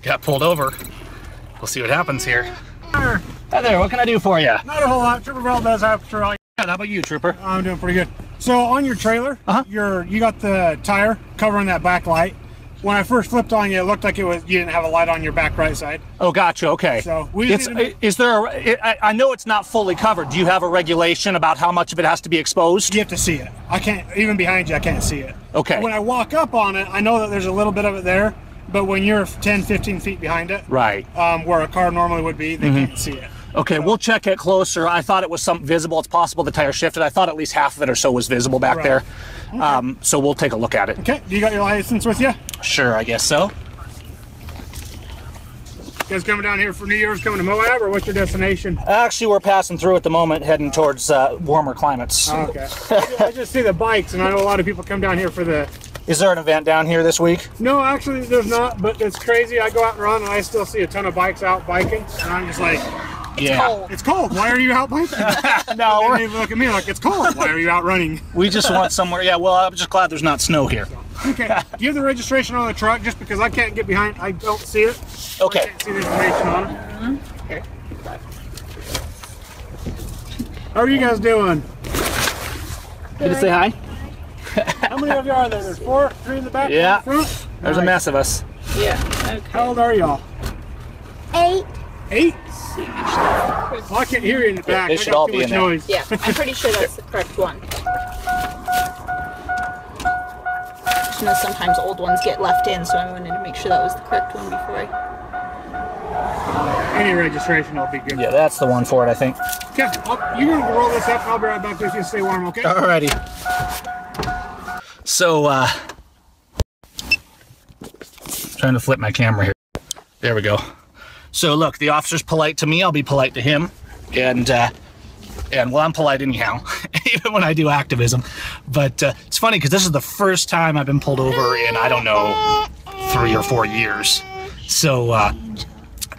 got pulled over. We'll see what happens here. Hi there, what can I do for you? Not a whole lot. Trooper Valdez, after all. How about you, Trooper? I'm doing pretty good. So on your trailer, you got the tire covering that back light. When I first flipped on you, it looked like you didn't have a light on your back right side. Oh, gotcha. Okay. So is there? I know it's not fully covered. Do you have a regulation about how much of it has to be exposed? You have to see it. I can't even behind you. I can't see it. Okay. When I walk up on it, I know that there's a little bit of it there, but when you're 10, 15 feet behind it, right, where a car normally would be, they can't see it. Okay, so we'll check it closer. I thought it was something visible. It's possible the tire shifted. I thought at least half of it or so was visible back there. Okay. So we'll take a look at it. Okay. Do you got your license with you? Sure, I guess so. You guys coming down here for New Year's, coming to Moab, or what's your destination? Actually, we're passing through at the moment, heading towards warmer climates. Okay. I just see the bikes, and I know a lot of people come down here for the... Is there an event down here this week? No, actually, there's not, but it's crazy. I go out and run, and I still see a ton of bikes out biking, and I'm just like... It's cold. Why are you out biking? No. They look at me like, it's cold. Why are you out running? We just want somewhere. Yeah, well, I'm just glad there's not snow here. Okay. Do you have the registration on the truck? Just because I can't get behind, I don't see it. Okay. I can't see the information on it. Okay. How are you guys doing? Good to say hi. How many of you are there? There's 4, 3 in the back, yeah. In the front? There's a mess of us. Yeah. Okay. How old are y'all? 8. 8? Well, I can't hear you in the back. They should all be in there. Noise. Yeah, I'm pretty sure that's the correct one. You know, sometimes old ones get left in, so I wanted to make sure that was the correct one before I... Any registration will be good. Yeah, that's the one for it, I think. Okay, you're going to roll this up, and I'll be right back with you. Stay warm, okay? Alrighty. So, trying to flip my camera here. There we go. So look, the officer's polite to me, I'll be polite to him. And well, I'm polite anyhow, even when I do activism. But it's funny because this is the first time I've been pulled over in, I don't know, 3 or 4 years. So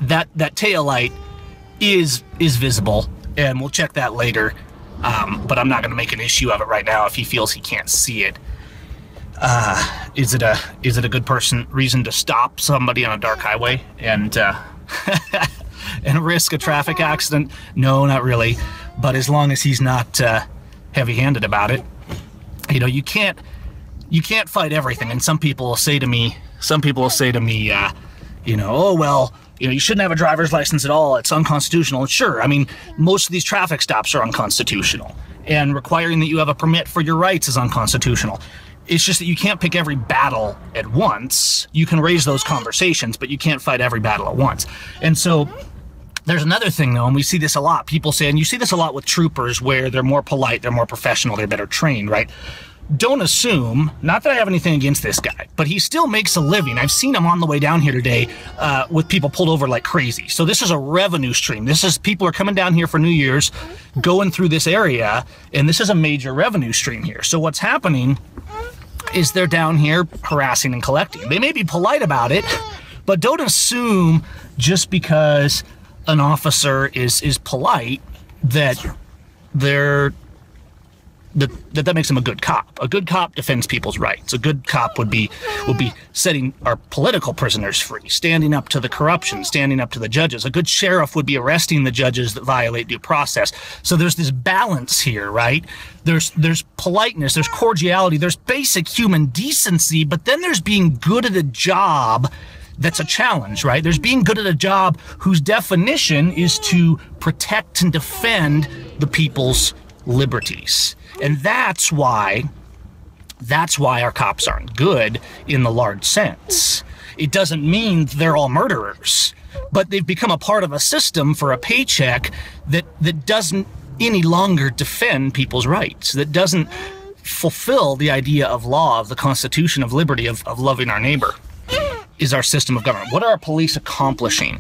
that tail light is visible, and we'll check that later. But I'm not going to make an issue of it right now if he feels he can't see it. Is it a good reason to stop somebody on a dark highway and and risk a traffic accident? No, not really. But as long as he's not heavy-handed about it, you know, you can't fight everything. And some people will say to me, you know, oh well, you know, you shouldn't have a driver's license at all. It's unconstitutional. And sure, I mean, most of these traffic stops are unconstitutional, and requiring that you have a permit for your rights is unconstitutional. It's just that you can't pick every battle at once. You can raise those conversations, but you can't fight every battle at once. And so there's another thing, though, and we see this a lot. People say, and you see this a lot with troopers, where they're more polite, they're more professional, they're better trained, right? Don't assume, not that I have anything against this guy, but he still makes a living. I've seen him on the way down here today with people pulled over like crazy. So this is a revenue stream. This is, people are coming down here for New Year's, going through this area, and this is a major revenue stream here. So what's happening is they're down here harassing and collecting. They may be polite about it, but don't assume just because an officer is polite that that makes him a good cop. A good cop defends people's rights. A good cop would be setting our political prisoners free, standing up to the corruption, standing up to the judges. A good sheriff would be arresting the judges that violate due process. So there's this balance here, right? There's politeness, there's cordiality, there's basic human decency, but then there's being good at a job that's a challenge, right? There's being good at a job whose definition is to protect and defend the people's liberties. And that's why our cops aren't good in the large sense. It doesn't mean they're all murderers, but they've become a part of a system for a paycheck that doesn't any longer defend people's rights, that doesn't fulfill the idea of law, of the Constitution, of liberty, of loving our neighbor, is our system of government. What are our police accomplishing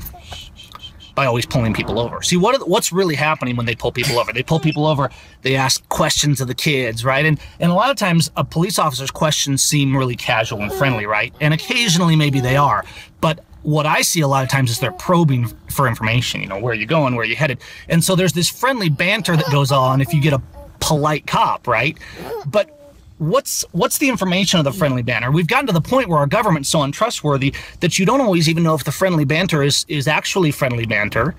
by always pulling people over? See, what's really happening when they pull people over? They pull people over, they ask questions of the kids, right? And a lot of times a police officer's questions seem really casual and friendly, right? And occasionally maybe they are. But what I see a lot of times is they're probing for information, you know, where are you going, where are you headed? And so there's this friendly banter that goes on if you get a polite cop, right? But what's the information of the friendly banter? We've gotten to the point where our government's so untrustworthy that you don't always even know if the friendly banter is actually friendly banter,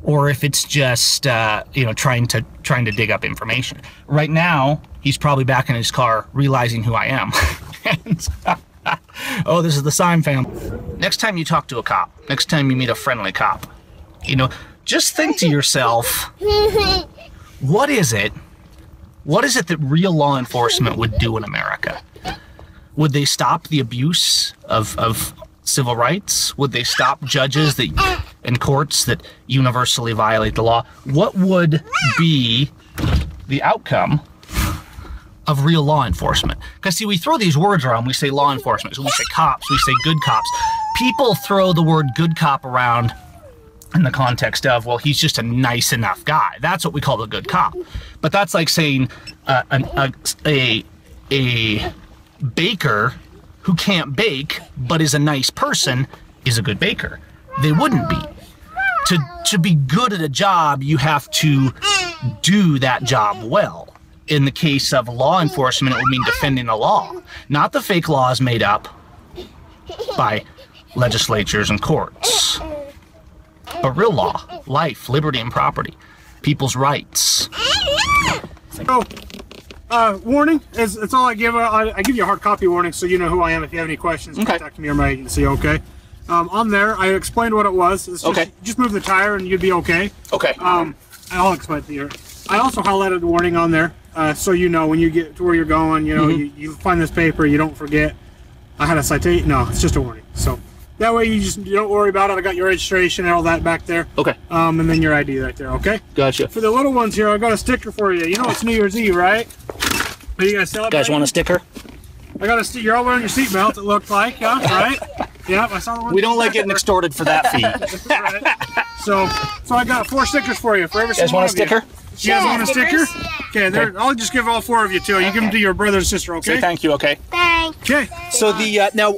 or if it's just trying to dig up information. Right now, he's probably back in his car realizing who I am. Oh, this is the Syme family. Next time you talk to a cop, next time you meet a friendly cop, just think to yourself, what is it that real law enforcement would do in America? Would they stop the abuse of civil rights? Would they stop judges and courts that universally violate the law? What would be the outcome of real law enforcement? Because see, we throw these words around. We say law enforcement, so we say cops, we say good cops. People throw the word good cop around in the context of, well, he's just a nice enough guy. That's what we call the good cop. But that's like saying a baker who can't bake but is a nice person is a good baker. They wouldn't be. To be good at a job, you have to do that job well. In the case of law enforcement, it would mean defending the law, not the fake laws made up by legislatures and courts, but real law, life, liberty, and property, people's rights. So, warning, it's all I give. I give you a hard copy warning so you know who I am if you have any questions. Contact me or my agency, okay? On there, I explained what it was. It's just, just move the tire and you'd be okay. Okay. I'll explain it to you. I also highlighted the warning on there, so you know when you get to where you're going, you find this paper, you don't forget. I had a citation. No, it's just a warning. So that way you don't worry about it. I got your registration and all that back there. Okay. And then your ID right there. Okay. Gotcha. For the little ones here, I got a sticker for you. You know it's New Year's Eve, right? Are you guys celebrating? Guys want a sticker? I got a sticker. You're all wearing your seatbelt. It looked like, yeah, right? Yeah, I saw the one. We don't like getting extorted for that fee. Right. So I got 4 stickers for you. For every single one of you. You guys want a sticker? You guys want a sticker? Okay, I'll just give all 4 of you to. You give them to your brother and sister, okay? Say thank you, okay? Thanks. Okay. So now,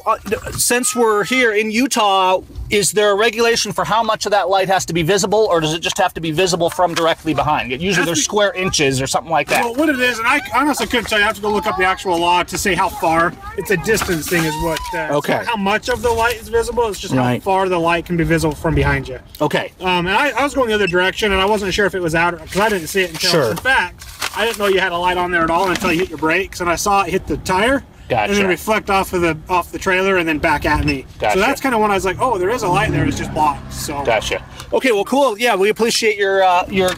since we're here in Utah, is there a regulation for how much of that light has to be visible, or does it just have to be visible from directly behind? Usually there's square inches or something like that. Well, what it is, and I honestly couldn't tell you. I have to go look up the actual law to say how far. It's a distance thing is what. Okay. It's not how much of the light is visible. It's just how far the light can be visible from behind you. Okay. And I was going the other direction, and I wasn't sure if it was out because I didn't see it until. Sure. In fact, I didn't know you had a light on there at all until you hit your brakes, and I saw it hit the tire. Gotcha. And then reflect off the trailer and then back at me. Gotcha. So that's kind of when I was like, oh, there is a light there. It's just blocked. So. Gotcha. Okay, well, cool. Yeah, we appreciate your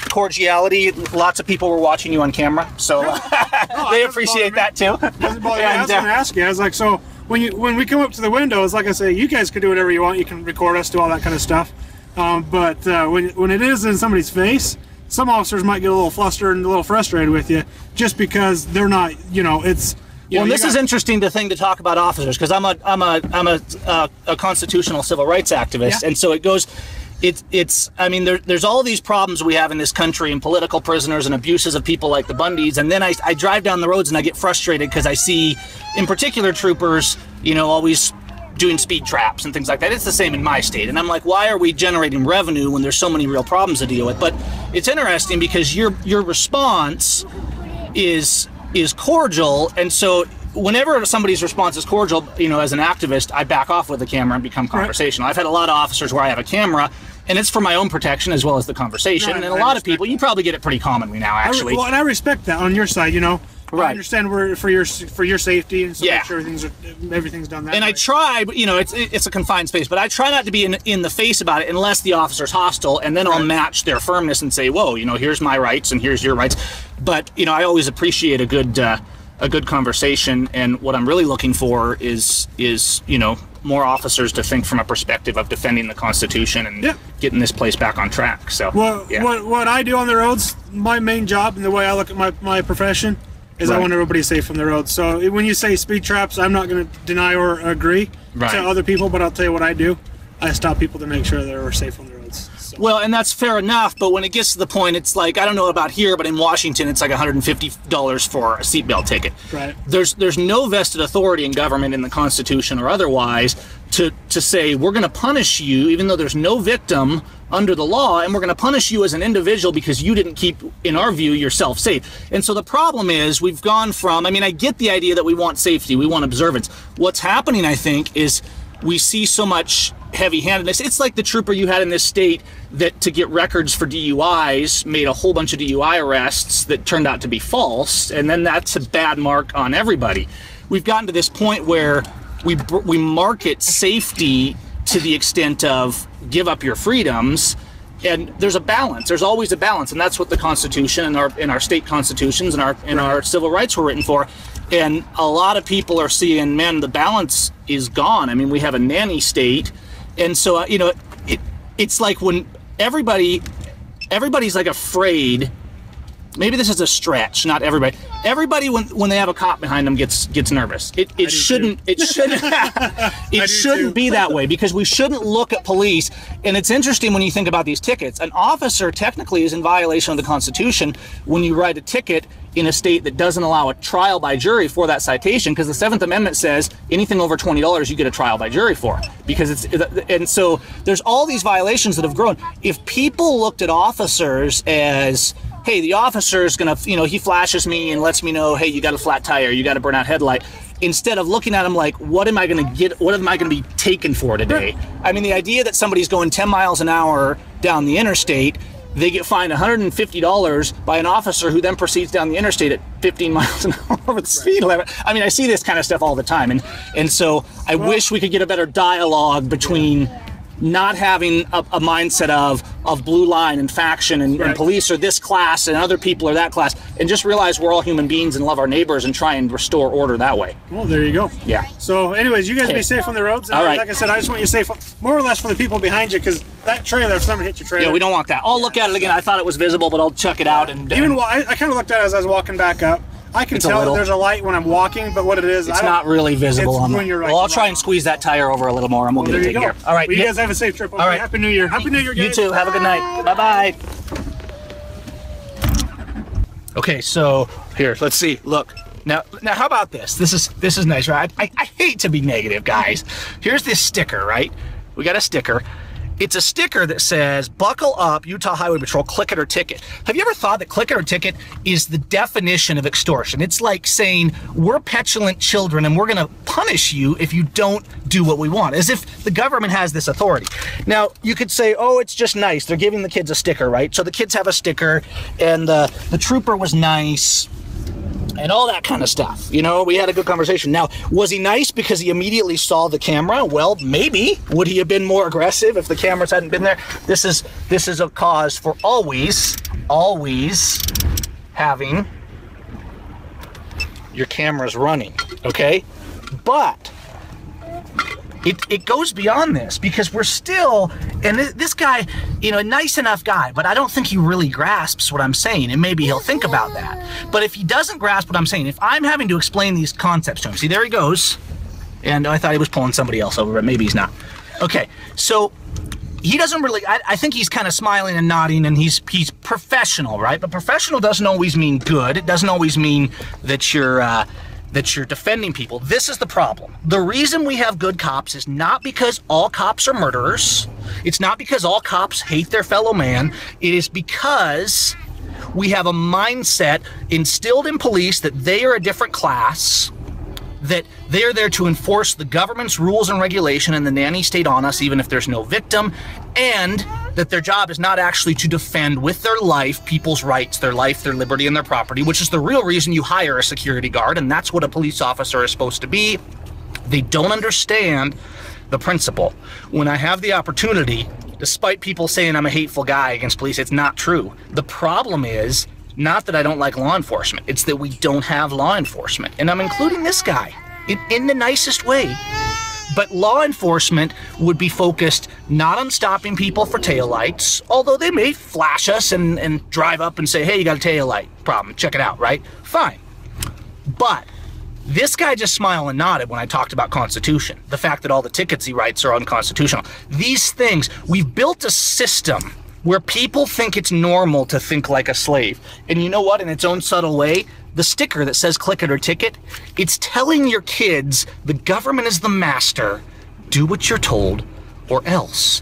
cordiality. Lots of people were watching you on camera, so they appreciate that too. Doesn't bother me. I was going to ask you. I was like, so when we come up to the windows, like I say, you guys can do whatever you want. You can record us, do all that kind of stuff. But when it is in somebody's face, some officers might get a little flustered and a little frustrated with you, just because they're not. It's. Well, this is interesting to talk about officers, because I'm a constitutional civil rights activist, and so it goes. I mean, there's all these problems we have in this country, and political prisoners and abuses of people like the Bundys, and then I drive down the roads and I get frustrated because I see, in particular, troopers, always doing speed traps and things like that. It's the same in my state, and I'm like, why are we generating revenue when there's so many real problems to deal with? But it's interesting because your response is cordial, and so whenever somebody's response is cordial, as an activist, I back off with the camera and become conversational. I've had a lot of officers where I have a camera, and it's for my own protection as well as the conversation. And a lot of people, you probably get it pretty commonly now, actually. And I respect that on your side, Right. I understand for your safety, and so make sure everything's done that. And way. I try, but it's a confined space, but I try not to be in the face about it unless the officer's hostile, and then I'll match their firmness and say, whoa, here's my rights and here's your rights. But I always appreciate a good conversation, and what I'm really looking for is more officers to think from a perspective of defending the Constitution and getting this place back on track. So what I do on the roads, my main job and the way I look at my profession is I want everybody safe from the road. So when you say speed traps, I'm not going to deny or agree to other people, but I'll tell you what I do. I stop people to make sure they're safe on the roads. So. Well, and that's fair enough, but when it gets to the point, it's like, I don't know about here, but in Washington, it's like $150 for a seatbelt ticket. Right. There's no vested authority in government, in the Constitution or otherwise, to say we're going to punish you even though there's no victim under the law, and we're going to punish you as an individual because you didn't keep, in our view, yourself safe. And so the problem is we've gone from, I mean, I get the idea that we want safety, we want observance. What's happening, I think, is we see so much heavy-handedness. It's like the trooper you had in this state that, to get records for DUIs, made a whole bunch of DUI arrests that turned out to be false, and then that's a bad mark on everybody. We've gotten to this point where we market safety to the extent of give up your freedoms, and there's a balance. There's always a balance, and that's what the Constitution and our state constitutions and our civil rights were written for. And a lot of people are seeing, man, the balance is gone. I mean, we have a nanny state, and so you know, it's like when everybody's like afraid. Maybe this is a stretch, not everybody. Everybody, when they have a cop behind them, gets nervous. It shouldn't be that way, because we shouldn't look at police. And it's interesting when you think about these tickets. An officer technically is in violation of the Constitution when you write a ticket in a state that doesn't allow a trial by jury for that citation, because the 7th Amendment says anything over $20 you get a trial by jury for, because and so there's all these violations that have grown. If people looked at officers as, hey, the officer's gonna, you know, he flashes me and lets me know, hey, you got a flat tire, you got a burnout headlight, instead of looking at him like, what am I gonna get, what am I gonna be taken for today? I mean, the idea that somebody's going 10 miles an hour down the interstate, they get fined $150 by an officer who then proceeds down the interstate at 15 miles an hour over the speed limit. I mean, I see this kind of stuff all the time, and so I wish we could get a better dialogue between not having a mindset of blue line and faction and police are this class and other people are that class, and just realize we're all human beings and love our neighbors and try and restore order that way. Well, there you go. Yeah. So anyways, you guys be safe on the roads. All right. Like I said, I just want you safe, more or less for the people behind you, because that trailer, if somebody hit your trailer. Yeah, we don't want that. I'll look at it again. I thought it was visible, but I'll check it out. And even I kind of looked at it as I was walking back up. I can tell that there's a light when I'm walking, but what it is, it's not really visible on the. Well, I'll try and squeeze that tire over a little more, and we'll get it taken care of. All right. Well, you guys have a safe trip. Okay? All right. Happy New Year. Happy New Year, guys. You too. Have a good night. Bye-bye. Okay, so here, let's see. Look. Now, how about this? This is nice, right? I hate to be negative, guys. Here's this sticker, right? We got a sticker. It's a sticker that says, buckle up, Utah Highway Patrol, click it or ticket. Have you ever thought that click it or ticket is the definition of extortion? It's like saying, we're petulant children and we're gonna punish you if you don't do what we want, as if the government has this authority. Now, you could say, oh, it's just nice. They're giving the kids a sticker, right? So the kids have a sticker, and the trooper was nice, and all that kind of stuff. You know, we had a good conversation. Now, was he nice because he immediately saw the camera? Well, maybe. Would he have been more aggressive if the cameras hadn't been there? This is a cause for always having your cameras running, okay? But it goes beyond this, because we're still, and this guy, you know, a nice enough guy, but I don't think he really grasps what I'm saying, and maybe he'll think about that. But if he doesn't grasp what I'm saying, if I'm having to explain these concepts to him, see, there he goes, and I thought he was pulling somebody else over, but maybe he's not. Okay, so he doesn't really, I think he's kind of smiling and nodding, and he's professional, right? But professional doesn't always mean good. It doesn't always mean that you're defending people. This is the problem. The reason we have good cops is not because all cops are murderers. It's not because all cops hate their fellow man. It is because we have a mindset instilled in police that they are a different class, that they are there to enforce the government's rules and regulation and the nanny state on us, even if there's no victim, and that their job is not actually to defend with their life people's rights, their life, their liberty, and their property, which is the real reason you hire a security guard, and that's what a police officer is supposed to be. They don't understand the principle. When I have the opportunity, despite people saying I'm a hateful guy against police, it's not true. The problem is not that I don't like law enforcement, it's that we don't have law enforcement. And I'm including this guy in the nicest way. But law enforcement would be focused not on stopping people for taillights, although they may flash us and drive up and say, hey, you got a taillight problem, check it out, right? Fine. But this guy just smiled and nodded when I talked about Constitution, the fact that all the tickets he writes are unconstitutional. These things, we've built a system where people think it's normal to think like a slave. And you know what, in its own subtle way, the sticker that says click it or ticket, it's telling your kids the government is the master, Do what you're told or else.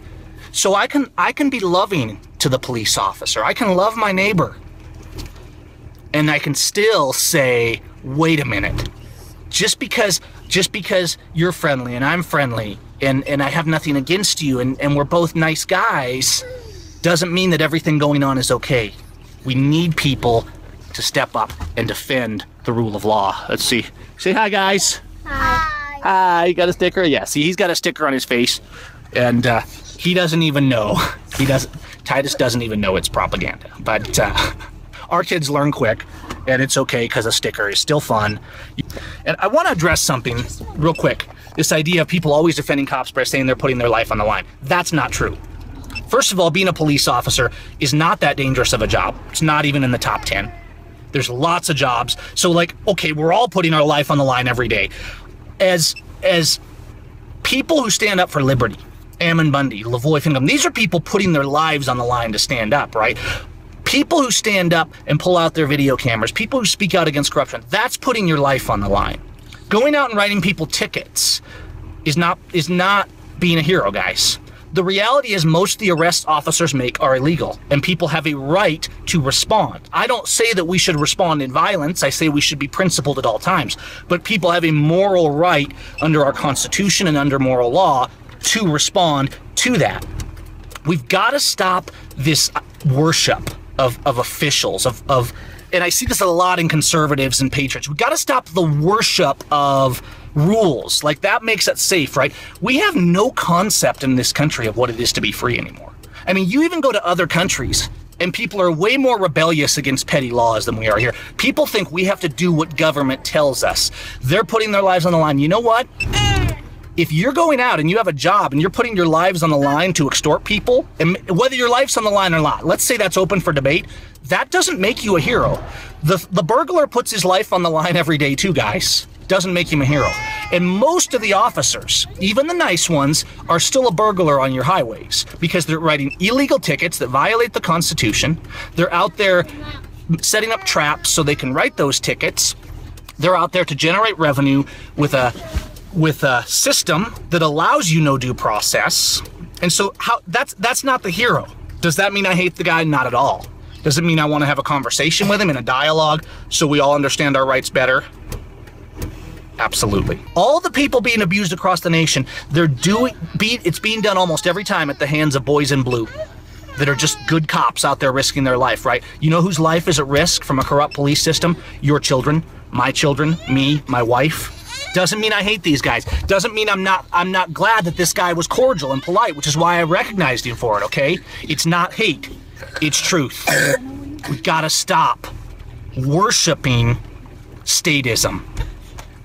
So I can be loving to the police officer. I can love my neighbor. And I can still say, wait a minute. Just because you're friendly and I'm friendly and I have nothing against you and we're both nice guys doesn't mean that everything going on is okay. We need people to step up and defend the rule of law. Let's see. Say hi, guys. Hi. Hi, you got a sticker? Yeah, see, he's got a sticker on his face, and he doesn't even know. Titus doesn't even know it's propaganda. But our kids learn quick, and it's okay because a sticker is still fun. And I want to address something real quick. This idea of people always defending cops by saying they're putting their life on the line. That's not true. First of all, being a police officer is not that dangerous of a job. It's not even in the top 10. There's lots of jobs. So like, okay, we're all putting our life on the line every day. As people who stand up for liberty, Ammon Bundy, Lavoy Finchem, these are people putting their lives on the line to stand up, right? People who stand up and pull out their video cameras, people who speak out against corruption, that's putting your life on the line. Going out and writing people tickets is not being a hero, guys. The reality is most of the arrests officers make are illegal, and people have a right to respond. I don't say that we should respond in violence. I say we should be principled at all times. But people have a moral right under our Constitution and under moral law to respond to that. We've got to stop this worship of officials, and I see this a lot in conservatives and patriots. We've got to stop the worship of rules. Like, that makes it safe, right? We have no concept in this country of what it is to be free anymore. I mean, you even go to other countries and people are way more rebellious against petty laws than we are here. People think we have to do what government tells us. They're putting their lives on the line. You know what? If you're going out and you have a job and you're putting your lives on the line to extort people, and whether your life's on the line or not, let's say that's open for debate, that doesn't make you a hero. The burglar puts his life on the line every day too, guys. Doesn't make him a hero. And most of the officers, even the nice ones, are still a burglar on your highways because they're writing illegal tickets that violate the Constitution. They're out there setting up traps so they can write those tickets. They're out there to generate revenue with a system that allows you no due process. And so that's not the hero. Does that mean I hate the guy? Not at all. Does it mean I want to have a conversation with him in a dialogue so we all understand our rights better? Absolutely. All the people being abused across the nation, it's being done almost every time at the hands of boys in blue that are just good cops out there risking their life, right? You know whose life is at risk from a corrupt police system? Your children, my children, me, my wife. Doesn't mean I hate these guys. Doesn't mean I'm not glad that this guy was cordial and polite, which is why I recognized him for it, okay? It's not hate. It's truth. We've got to stop worshiping statism.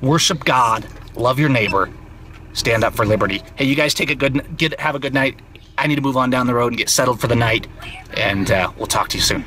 Worship God, love your neighbor, stand up for liberty. Hey, you guys have a good night. I need to move on down the road and get settled for the night, and we'll talk to you soon.